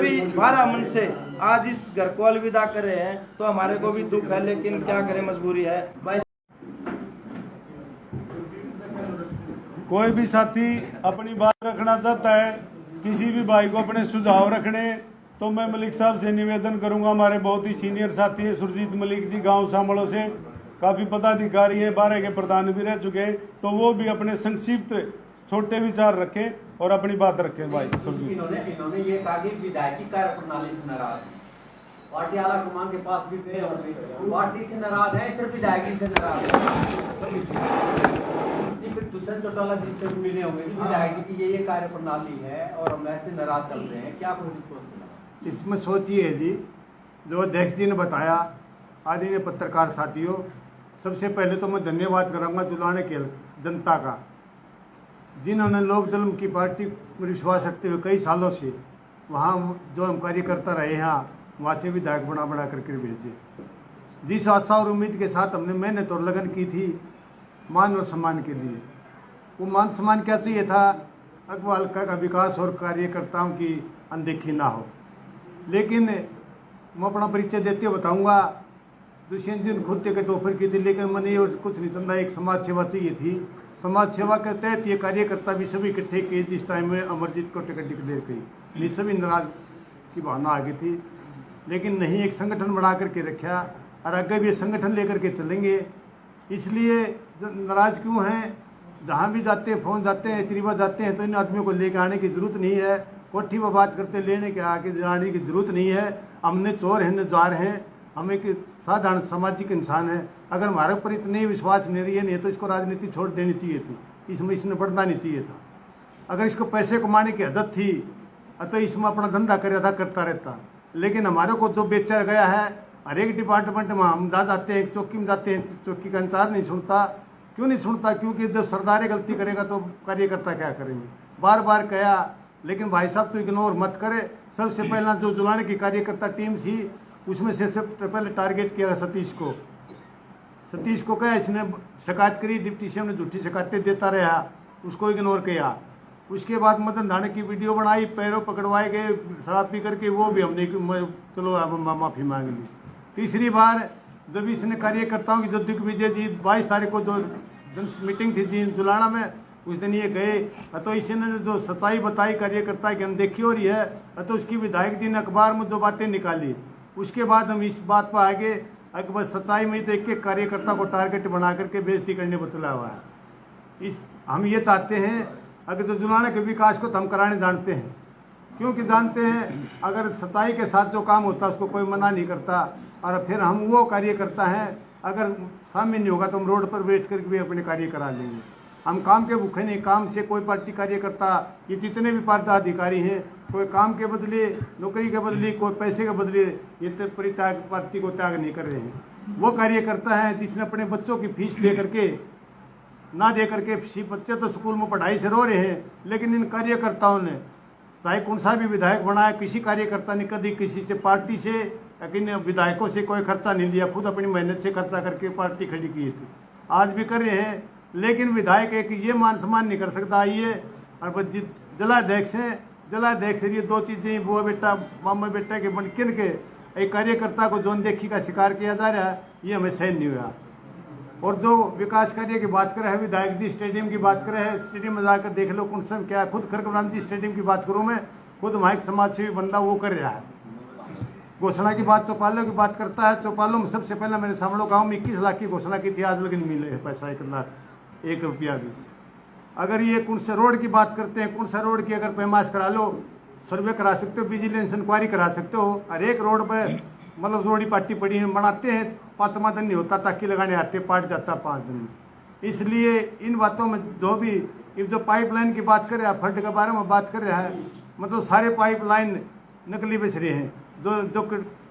सभी भारा मन से आज इस घर को अलविदा कर रहे हैं, तो हमारे को भी दुख है, लेकिन क्या करें, मजबूरी है भाई। कोई भी साथी अपनी बात रखना चाहता है, किसी भी भाई को अपने सुझाव रखने, तो मैं मलिक साहब से निवेदन करूंगा। हमारे बहुत ही सीनियर साथी है सुरजीत मलिक जी, गांव शामलों से काफी पदाधिकारी है, 12 के प्रधान भी रह चुके हैं, तो वो भी अपने संक्षिप्त छोटे विचार रखें और अपनी बात रखें। भाई इन्होंने ये कहा कि विधायकी कार्य प्रणाली से नाराज, पार्टी आला कमान के पास भी गए और पार्टी से नाराज है, सिर्फ विधायकी से नाराज है। फिर दूसरे चौटाला जी से मिले होंगे कि विधायकी की ये कार्य प्रणाली है और हम ऐसे नाराज चल रहे हैं, क्या कुछ इसमें सोचिए जी, जो अध्यक्ष जी ने बताया, आदरणीय पत्रकार साथियों, सबसे पहले तो मैं धन्यवाद करूंगा जुलाने के जनता का, जिन्होंने लोक दल की पार्टी में विश्वास रखते हुए कई सालों से वहाँ जो हम कार्यकर्ता रहे हैं वहाँ से विधायक बना करके भेजे। जिस आशा और उम्मीद के साथ हमने मेहनत और लगन की थी मान और सम्मान के लिए, वो मान सम्मान क्या चाहिए था, अगवा हल्का का विकास और कार्यकर्ताओं की अनदेखी ना हो। लेकिन मैं अपना परिचय देते हुए बताऊंगा, दुष्यंत जी ने खुद टिकट ऑफर की थी, लेकिन मैंने ये कुछ नहीं समझा, एक समाज सेवा चाहिए थी। समाज सेवा के तहत ये कार्यकर्ता भी सभी इकट्ठे किए जिस टाइम में अमरजीत को टिकट डिक्लेयर की, ये सभी नाराज की भावना आ गई थी। लेकिन नहीं, एक संगठन बना करके रखा और आगे भी ये संगठन लेकर के चलेंगे। इसलिए नाराज क्यों हैं, जहाँ भी जाते हैं, फोन जाते हैं, चरीबा जाते हैं, तो इन आदमियों को लेकर आने की जरूरत नहीं है। कोठी में बात करते लेने के आगे जाने की जरूरत नहीं है। हमने चोर हैं न जार हैं, हम एक साधारण सामाजिक इंसान है। अगर हमारे ऊपर इतने विश्वास नहीं रही है तो इसको राजनीति छोड़ देनी चाहिए थी, इसमें इसने बढ़ना नहीं चाहिए था। अगर इसको पैसे कमाने की आदत थी तो इसमें अपना धंधा करता रहता। लेकिन हमारे को जो बेचा गया है, हर एक डिपार्टमेंट में हम जाते हैं, चौकी में जाते हैं, चौकी का इंचार्ज नहीं सुनता। क्यों नहीं सुनता? क्योंकि जब सरदार गलती करेगा तो कार्यकर्ता क्या करेंगे। बार बार कहा, लेकिन भाई साहब तो इग्नोर मत करे। सबसे पहला जो जुलाने की कार्यकर्ता टीम थी उसमें से सबसे पहले टारगेट किया सतीश को कहा, इसने शिकायत करी, डिप्टी सीएम ने झूठी शिकायतें देता रहा, उसको इग्नोर किया। उसके बाद मदन धाने की वीडियो बनाई, पैरों पकड़वाए गए शराब पी करके, वो भी हमने चलो अब माफ़ी मांग ली। तीसरी बार जब इसने कार्यकर्ताओं की जो दिग्विजय जी 22 तारीख को जो मीटिंग थी जी जुलाना में, उस दिन ये गए तो इसने जो सच्चाई बताई कार्यकर्ता की अनदेखी हो रही है, तो उसकी विधायक जी ने अखबार में 2 बातें निकाली। उसके बाद हम इस बात पर आगे अकबर सच्चाई में तो एक कार्यकर्ता को टारगेट बना करके बेइज्जती करने पर तुला हुआ है। हम ये चाहते हैं, अगर तो जुलाने के विकास को तो हम कराने जानते हैं, क्योंकि जानते हैं अगर सच्चाई के साथ जो काम होता है उसको कोई मना नहीं करता। और फिर हम वो कार्यकर्ता हैं, अगर सामने नहीं होगा तो हम रोड पर बैठ कर भी अपने कार्य करा लेंगे। हम काम के भूखे नहीं, काम से कोई पार्टी कार्यकर्ता, ये जितने भी पदाधिकारी हैं, कोई काम के बदले, नौकरी के बदले, कोई पैसे के बदले ये तो परित्याग पार्टी को त्याग नहीं कर रहे हैं। वो कार्यकर्ता हैं जिसने अपने बच्चों की फीस दे करके ना दे करके, बच्चे तो स्कूल में पढ़ाई से रो रहे हैं, लेकिन इन कार्यकर्ताओं ने चाहे कौन सा भी विधायक बनाया, किसी कार्यकर्ता ने कभी किसी से पार्टी से लेकिन विधायकों से कोई खर्चा नहीं लिया, खुद अपनी मेहनत से खर्चा करके पार्टी खड़ी की थी, आज भी कर रहे हैं। लेकिन विधायक एक ये मान सम्मान नहीं कर सकता। ये और जिलाध्यक्ष हैं, जिलाध्यक्ष ये 2 चीज़ें, बुआ बेटा मामा बेटा के बनकिन के एक कार्यकर्ता को जो अनदेखी का शिकार किया जा रहा है, ये हमें सहन नहीं हुआ। और जो विकास कार्य की बात कर रहे हैं विधायक जी, स्टेडियम की बात कर रहे हैं, स्टेडियम में जाकर देख लो कौन सा क्या है। खुद खरगराम जी स्टेडियम की बात करूँ मैं, खुद वहाँ एक समाज सेवी बंदा वो कर रहा है। घोषणा की बात चौपालों की बात करता है, चौपालों में सबसे पहले मेरे सामने गाँव में 21 लाख की घोषणा की थी, आज लेकिन मिले पैसा 1 रुपया भी। अगर ये कौन सा रोड की बात करते हैं, कौन सा रोड की अगर पैमाश करा लो, सर्वे करा सकते हो, विजिलेंस इंक्वायरी करा सकते हो। हर एक रोड पर मतलब रोडी पार्टी पड़ी है, बनाते हैं 5वां दिन नहीं होता, टाकी लगाने आते पाट जाता 5 दिन में। इसलिए इन बातों में जो भी जो पाइपलाइन की बात कर रहा है, फंड के बारे में बात कर रहा है, मतलब सारे पाइपलाइन नकली बेच रहे हैं। जो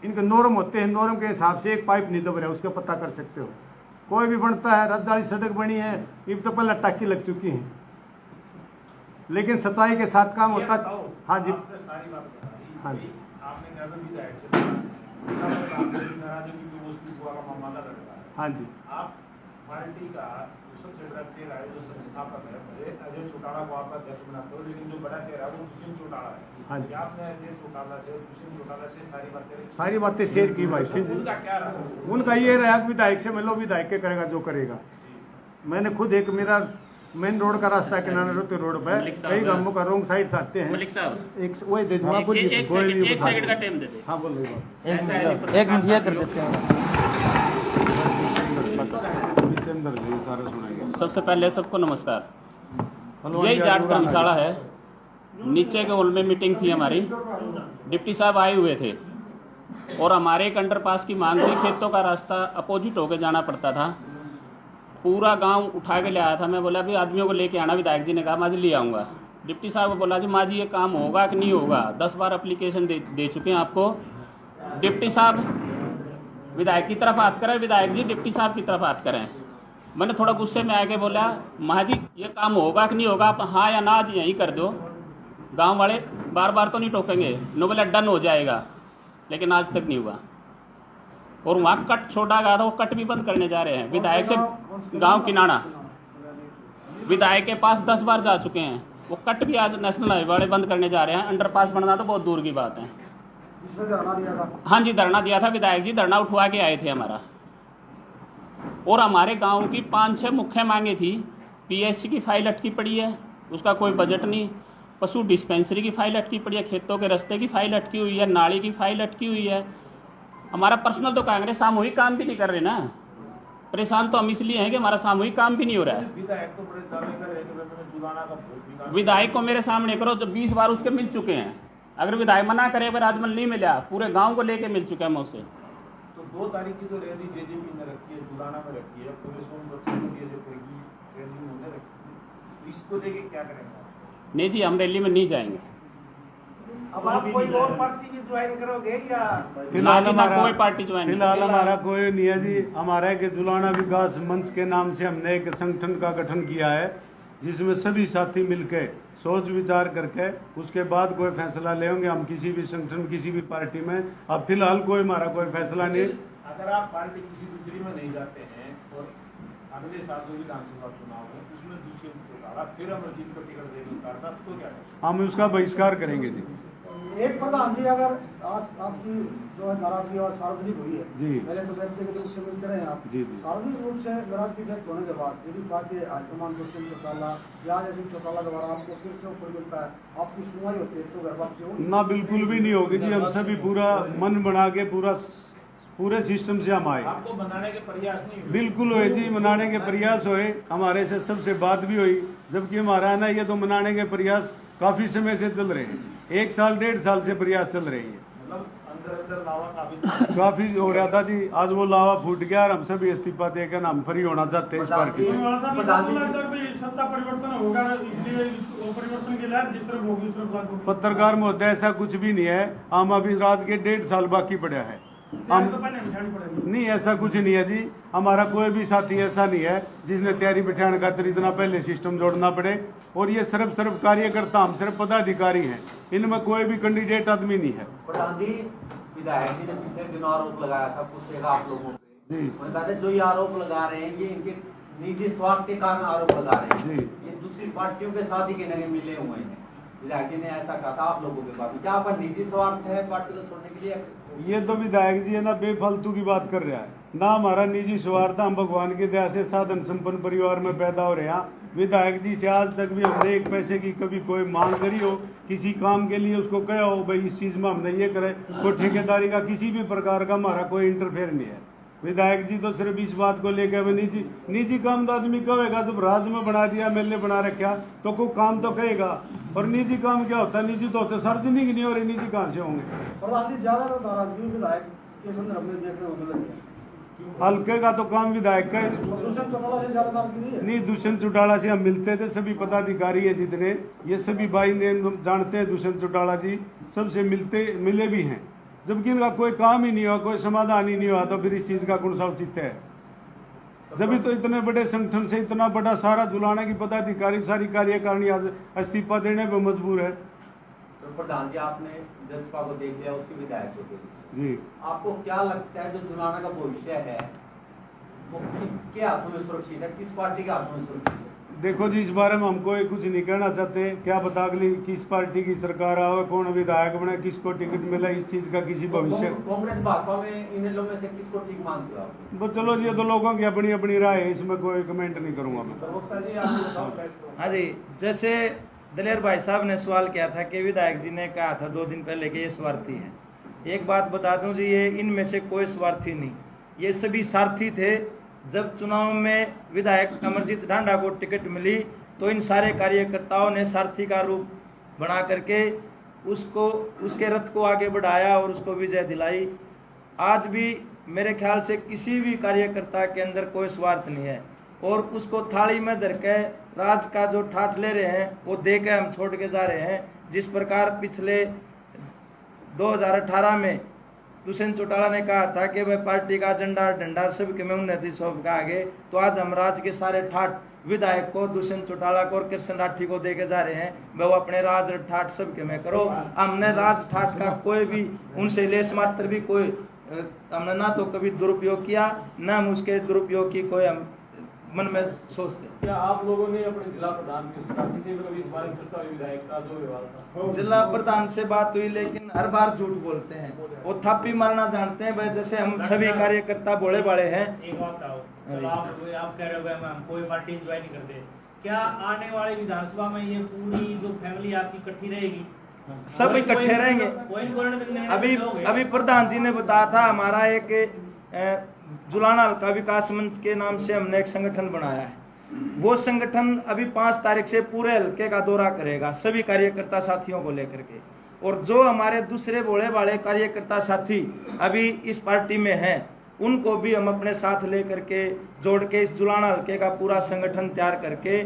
इनके नॉर्म होते हैं, नॉर्म के हिसाब से एक पाइप नहीं दब रहा है, उसका पता कर सकते हो। कोई भी बनता है, राजधानी सड़क बनी है, ये तो पहले टाकी लग चुकी है, लेकिन सच्चाई के साथ काम होता। हाँ जी, हाँ जी, हाँ जी, पार्टी का सबसे बड़ा चेहरा है, जो संस्थापक है, भले अजय चौटाला को आप अध्यक्ष बनाते हो, लेकिन जो बड़ा चेहरा है वो दुष्यंत चौटाला है। हाँ जी। आपने अजय चौटाला से, दुष्यंत चौटाला से सारी बातें शेयर की भाई। फिर उनका क्या रहा? उनका ये रहा कि विधायक से मिलो, विधायक के करेगा जो करेगा। मैंने खुद एक मेरा मेन रोड का रास्ता है, किनारे रोड पे कई गांवों का रोंग साइड से आते हैं। एक वही दे दूंगा, कोई नहीं बता। हाँ बोल रही बात। एक मिनट ये कर देते हैं। चंद्र जी सारा सुनाएंगे। सबसे पहले सबको नमस्कार। यही जाट धर्मशाला है। नीचे के हॉल में मीटिंग थी हमारी, डिप्टी साहब आए हुए थे और हमारे एक अंडरपास की मांग थी। खेतों का रास्ता अपोजिट होकर जाना पड़ता था, पूरा गांव उठा के ले आया था। मैं बोला भी आदमियों को लेके आना, विधायक जी ने कहा माँ जी ले आऊँगा। डिप्टी साहब को बोला जी माँ जी ये काम होगा कि नहीं होगा, 10 बार एप्लीकेशन दे चुके हैं आपको। डिप्टी साहब विधायक की तरफ बात करें, विधायक जी डिप्टी साहब की तरफ बात करें। मैंने थोड़ा गुस्से में आके बोला माँ जी ये काम होगा कि नहीं होगा, आप हाँ या ना आज यहीं कर दो। गांव वाले बार बार तो नहीं टोकेंगे, नो बोला डन हो जाएगा, लेकिन आज तक नहीं हुआ। और वहाँ कट छोड़ा गया था, वो कट भी बंद करने जा रहे हैं। विधायक से गांव किनारा विधायक के पास 10 बार जा चुके हैं, वो कट भी आज नेशनल हाईवे वाले बंद करने जा रहे हैं। अंडरपास बनना तो बहुत दूर की बात है। हाँ जी धरना दिया था, विधायक जी धरना उठवा के आए थे हमारा। और हमारे गांव की 5-6 मुख्य मांगे थी। पीएससी की फाइल अटकी पड़ी है, उसका कोई बजट नहीं। पशु डिस्पेंसरी की फाइल अटकी पड़ी है, खेतों के रास्ते की फाइल अटकी हुई है, नाली की फाइल अटकी हुई है। हमारा पर्सनल तो कांग्रेस सामूहिक काम भी नहीं कर रहे ना। परेशान तो हम इसलिए हैं कि हमारा सामूहिक काम भी नहीं हो रहा है। विधायक तो बड़े दावे कर रहे हैं कि मैंने जुलाना का बहुत विकास। विधायक को मेरे सामने करो, जो 20 बार उसके मिल चुके हैं। अगर विधायक मना करे अगर राजमल नहीं मिला, पूरे गांव को लेके मिल चुका है मुझसे। तो 2 तारीख की तो रैली जेजेपी ने रखी है, जुलाना में रखी है, पूरे सोनभद्र से पड़ेगी, रैली उन्होंने रखी है। इसको लेके क्या करेंगे? नहीं जी हम रैली में नहीं जाएंगे। अब आप कोई और पार्टी की ज्वाइन करोगे या? फिलहाल कोई पार्टी ज्वाइन नहीं। फिलहाल हमारा कोई नहीं है जी। हमारा के जुलाना विकास मंच के नाम से हमने एक संगठन का गठन किया है, जिसमें सभी साथी मिलकर सोच विचार करके उसके बाद कोई फैसला लेंगे हम किसी भी संगठन किसी भी पार्टी में। अब फिलहाल कोई हमारा कोई फैसला नहीं। अगर आप पार्टी किसी दूसरी में नहीं जाते हैं और अगले साल जो विधानसभा चुनाव है उसमें दूसरे चौटाला फिर अमरजीत को टिकट देने उतारता तो क्या करें? हम उसका बहिष्कार करेंगे जी। एक प्रधान जी, अगर आज आपकी जो है नाराजगी और सार्वजनिक हुई है जी, पहले तो व्यक्तिगत रूप से मिलते रहे आप जी, सार्वजनिक रूप से नाराजगी व्यक्त होने के बाद यदि पार्टी हाईकमान दुष्यंत चौटाला या यदि चौटाला द्वारा आपको फिर से ऊपर मिलता है, आपकी सुनवाई होती है तो घर वापसी होगी? ना बिल्कुल भी नहीं होगी जी। हम सभी पूरा मन बना के पूरे सिस्टम से हम आए। आपको बनाने के प्रयास नहीं हुए? बिल्कुल हुए जी, मनाने के प्रयास हुए। हमारे से सबसे बात भी हुई, जबकि हमारा ना ये तो मनाने के प्रयास काफी समय से चल रहे हैं। 1 साल 1.5 साल से प्रयास चल रही है। मतलब अंदर लावा काफी हो रहा था जी। आज वो लावा फूट गया और हम सभी इस्तीफा देकर हम फ्री होना चाहते हैं इस पार्टी से। सत्ता परिवर्तन होगा, इसलिए परिवर्तन की लहर जिस तरफ होगी उस तरफ पत्रकार महोदय ऐसा कुछ भी नहीं है। हम अभी राज के 1.5 साल बाकी पड़ा है। हम नहीं, ऐसा कुछ नहीं है जी। हमारा कोई भी साथी ऐसा नहीं है जिसने तैयारी बिठाने खातिर इतना पहले सिस्टम जोड़ना पड़े। और ये सिर्फ कार्यकर्ता, हम सिर्फ पदाधिकारी हैं, इनमें कोई भी कैंडिडेट आदमी नहीं है। प्रधान जी विधायक जी ने पिछले दिनों आरोप लगाया था कुछ आप लोगों पे जी, उन्होंने कहा था जो ये आरोप लगा रहे हैं ये इनके निजी स्वार्थ के कारण आरोप लगा रहे हैं, जी। ये दूसरी पार्टियों के साथ ही के नगे मिले हुए हैं। विधायक जी ने ऐसा कहा था आप लोगों के बारे में, क्या आपका निजी स्वार्थ है पार्टी को छोड़ने के लिए? ये तो विधायक जी है ना बेफालतू की बात कर रहा है ना। हमारा निजी स्वार्थ, हम भगवान की दया से साधन संपन्न परिवार में पैदा हो रहे हैं। विधायक जी से आज तक भी हमने 1 पैसे की कभी कोई मांग करी हो, किसी काम के लिए उसको कहा हो भाई इस चीज में हमने ये करे, कोई ठेकेदारी का किसी भी प्रकार का हमारा कोई इंटरफेयर नहीं है। विधायक जी तो सिर्फ इस बात को लेकर निजी काम तो आदमी कहेगा। जब राज्य में बना दिया, मेले बना रखा तो कोई काम तो कहेगा। और निजी काम क्या होता है? निजी तो होते सार्वजनिक नहीं हो रहे, निजी कहाँ से होंगे? प्रधान जी ज्यादातर नाराजगी विधायक के संदर्भ में देखने को मिल रही है। हल्के का तो काम विधायक का दुष्यंत चौटाला से ज्यादा नाराजगी नहीं है? नहीं, दुष्यंत चौटाला से हम मिलते थे, सभी पदाधिकारी है जितने, ये सभी भाई ने जानते हैं दुष्यंत चौटाला जी, सबसे मिले भी हैं। जबकि इनका कोई काम ही नहीं हुआ, कोई समाधान ही नहीं हुआ, तो फिर इस चीज का कौन सा औचित्य है? जब तो इतने बड़े संगठन से इतना बड़ा सारा जुलाना की पदाधिकारी सारी कार्यकारिणी आज इस्तीफा देने पर मजबूर है। तो प्रधान जी आपने जसपा को देख लिया, उसके विधायक को देख लिया, जी, आपको क्या लगता है जो जुलाना का भविष्य है वो किसके हाथों में सुरक्षित है, किस पार्टी के हाथों में सुरक्षित है? देखो जी, इस बारे में हम कोई कुछ नहीं कहना चाहते। क्या पता अगली किस पार्टी की सरकार आवे, कौन विधायक बने, किसको टिकट मिला, इस चीज का किसी भविष्य। कांग्रेस भाजपा में इन लोगों में से किसको ठीक मानते हो आप? तो चलो जी, ये तो लोगों की अपनी अपनी राय है, इसमें कोई कमेंट नहीं करूंगा मैं। प्रवक्ता जी आप बताओ। हाँ जी, जैसे दलेर भाई साहब ने सवाल किया था कि विधायक जी ने कहा था 2 दिन पहले कि ये स्वार्थी है। एक बात बता दूं जी, ये इनमें से कोई स्वार्थी नहीं, ये सभी सारथी थे। जब चुनाव में विधायक अमरजीत ढांडा को टिकट मिली तो इन सारे कार्यकर्ताओं ने सारथी का रूप बना करके उसके रथ को आगे बढ़ाया और उसको विजय दिलाई। आज भी मेरे ख्याल से किसी भी कार्यकर्ता के अंदर कोई स्वार्थ नहीं है और उसको थाली में धर के राज का जो ठाठ ले रहे हैं वो दे के हम छोड़ के जा रहे हैं। जिस प्रकार पिछले 2018 में दुष्यंत चौटाला ने कहा था कि वह पार्टी का झंडा डंडा सबके में उन्नति सौंप के आगे, तो आज हम राज्य के सारे ठाठ विधायक को, दुष्यंत चौटाला को और कृष्ण राठी को देके जा रहे हैं। वो अपने राज ठाठ सबके में करो। हमने राज ठाठ का कोई भी उनसे लेस मात्र भी कोई हमने ना तो कभी दुरुपयोग किया, ना हम उसके दुरुपयोग की कोई हम मन में सोचते। क्या आप लोगों ने अपने जिला प्रधान के साथ किसी में कभी इस बारे में चर्चा हुई, विधायक का जो विवाद था? जिला प्रधान से बात हुई, लेकिन हर बार झूठ बोलते हैं, वो थापी मारना जानते हैं भाई। जैसे हम सभी कार्यकर्ता भोले भाले हैं। एक बात आओ, चलो आप कह रहे हो हम कोई पार्टी एंजॉय नहीं करते, क्या आने वाले विधानसभा में ये पूरी जो फैमिली आपकी इकट्ठी रहेगी? सब इकट्ठे रहेंगे। अभी प्रधान जी ने बताया था, हमारा एक जुलाना हल्का विकास मंच के नाम से हमने एक संगठन बनाया है। वो संगठन अभी 5 तारीख से पूरे हल्के का दौरा करेगा सभी कार्यकर्ता साथियों को लेकर के। और जो हमारे दूसरे भोले वाले कार्यकर्ता साथी अभी इस पार्टी में हैं, उनको भी हम अपने साथ लेकर के जोड़ के इस जुलाना हल्के का पूरा संगठन तैयार करके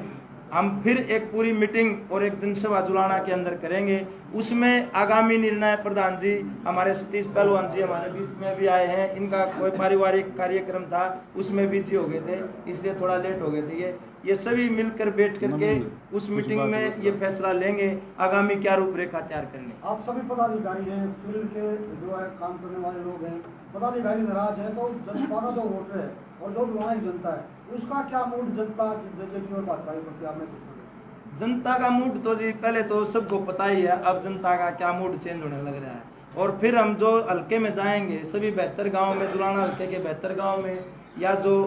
हम फिर एक पूरी मीटिंग और एक जनसभा जुलाना के अंदर करेंगे। उसमें आगामी निर्णय प्रधान जी, हमारे सतीश पहलवान जी हमारे बीच में भी आए हैं। इनका कोई पारिवारिक कार्यक्रम था, उसमें बिजी हो गए थे, इसलिए थोड़ा लेट हो गए थे। ये सभी मिलकर बैठ करके उस मीटिंग में ये फैसला लेंगे आगामी क्या रूपरेखा तैयार करने। आप सभी पदाधिकारी हैं, फील्ड के जो है काम करने वाले लोग हैं, पदाधिकारी नाराज है, तो जनता का जो वोटर है और जो जुलाना की जनता है उसका क्या मूड जनता की और भाजपा के प्रति आपने कुछ? जनता का मूड तो जी पहले तो सबको पता ही है, अब जनता का क्या मूड चेंज होने लग रहा है। और फिर हम जो हल्के में जाएंगे, सभी 72 गांव में, जुलाना हल्के के 72 गांव में, या जो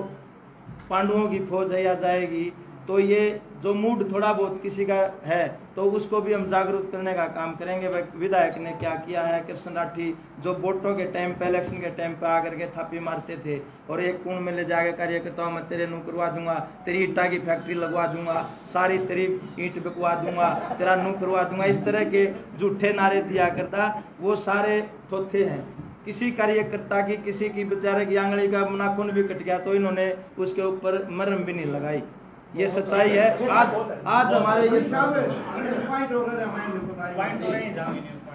पांडवों की फौज है या जाएगी, तो ये जो मूड थोड़ा बहुत किसी का है तो उसको भी हम जागरूक करने का काम करेंगे। विधायक ने क्या किया है, कृष्ण राठी जो वोटों के टाइम पे, इलेक्शन के टाइम पे आकर के थापी मारते थे और एक कुंड में ले जाकर कार्यकर्ताओं में तेरे नू करवा दूंगा, तेरी ईटा की फैक्ट्री लगवा दूंगा, सारी तेरी ईंट बिकवा दूंगा, तेरा नू करवा दूंगा, इस तरह के झूठे नारे दिया करता, वो सारे थोथे हैं। किसी कार्यकर्ता की, किसी की बेचारे की आंगली का नाखून भी कट गया तो इन्होंने उसके ऊपर मरहम भी नहीं लगाई। ये सच्चाई है। आज हमारे ये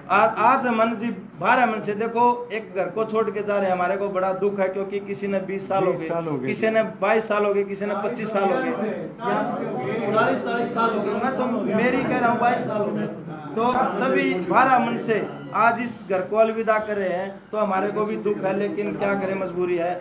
आज मन जी 12 मन से देखो, एक घर को छोड़ के जा रहे हैं, हमारे को बड़ा दुख है, क्योंकि किसी ने 20 साल हो गए, किसी ने 22 साल हो गए, किसी ने 25 साल हो गए, 40 साल हो गए। मैं तो मेरी कह रहा हूँ 22 साल हो गए। तो सभी 12 मन से आज इस घर को अलविदा कर रहे हैं, तो हमारे को भी दुख है, लेकिन क्या करें, मजबूरी है।